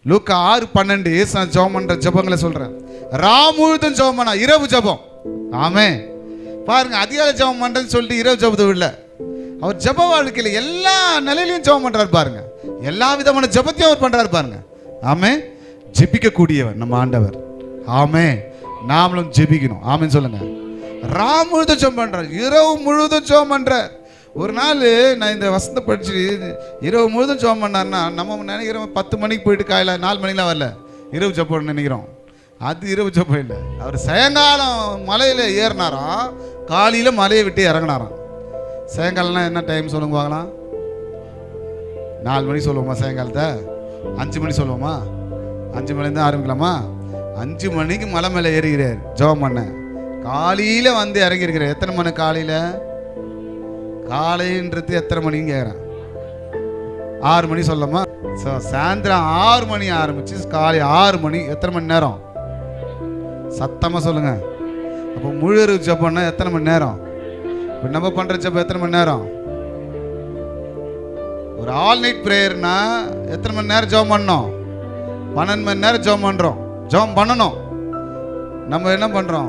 லூக்கா 6:12 ஏசு ஜெபம் பண்ற ஜெபங்களை சொல்றேன். முழுதும் ஜெபம் பண்ணா, இரவு ஜெபம். ஆமென். பாருங்க, அதிகாலை ஜெபம் பண்றேன்னு சொல்லிட்டு இரவு ஜெபத்தை விடல. அவர் ஜெப வாழ்க்கையில் எல்லா நிலையிலையும் ஜெபம் பண்றாரு பாருங்க. எல்லா விதமான ஜெபத்தையும் அவர் பண்றாரு பாருங்க. ஆமென். ஜெபிக்க கூடியவர் நம்ம ஆண்டவர். ஆமென். நாமளும் ஜெபிக்கணும். ஆமென் சொல்லுங்க. முழுதும் ஜெபம் பண்றார், இரவு முழுதும் ஜெபம் பண்றார். ஒரு நாள் நான் இந்த வசனத்தை படிச்சு இரவு முழுதும் ஜெபம் பண்ணார்னா, நம்ம நினைக்கிறோம் 10 மணிக்கு போயிட்டு காலையில் 4 மணிக்கெலாம் வரல இரவு ஜெபம்னு நினைக்கிறோம். அது இரவு ஜெபம் இல்லை. அவர் சாயங்காலம் மலையில் ஏறினாராம், காலையில் மலையை விட்டு இறங்கினாராம். சாயங்காலம்னா என்ன டைம் சொல்லுங்க பார்க்கலாம்? 4 மணி சொல்லுவோமா? சாயங்காலத்தை 5 மணி சொல்லுவோமா? 5 மணிலேருந்து ஆரம்பிக்கலாமா? 5 மணிக்கு மலை மேலே ஏறிக்கிறார் ஜெபம் பண்ண. காலையில் வந்து இறங்கியிருக்கிறார். எத்தனை மணி காலையில்? காலைன்றது எத்தனை மணின்னு கேட்குறேன். 6 மணி சொல்லலாமா? ஸோ சாயந்தரம் 6 மணி ஆரம்பிச்சு காலை 6 மணி. எத்தனை மணி நேரம்? சத்தமாக சொல்லுங்க. அப்போ முழு ஜெபம்னா எத்தனை மணி நேரம்? இப்போ நம்ம பண்ணுற ஜெபம் எத்தனை மணி நேரம்? ஒரு ஆல் நைட் ப்ரேயர்னா எத்தனை மணி நேரம் ஜெபம் பண்ணணும்? 12 மணி நேரம் ஜெபம் பண்ணுறோம். ஜெபம் பண்ணணும். நம்ம என்ன பண்ணுறோம்?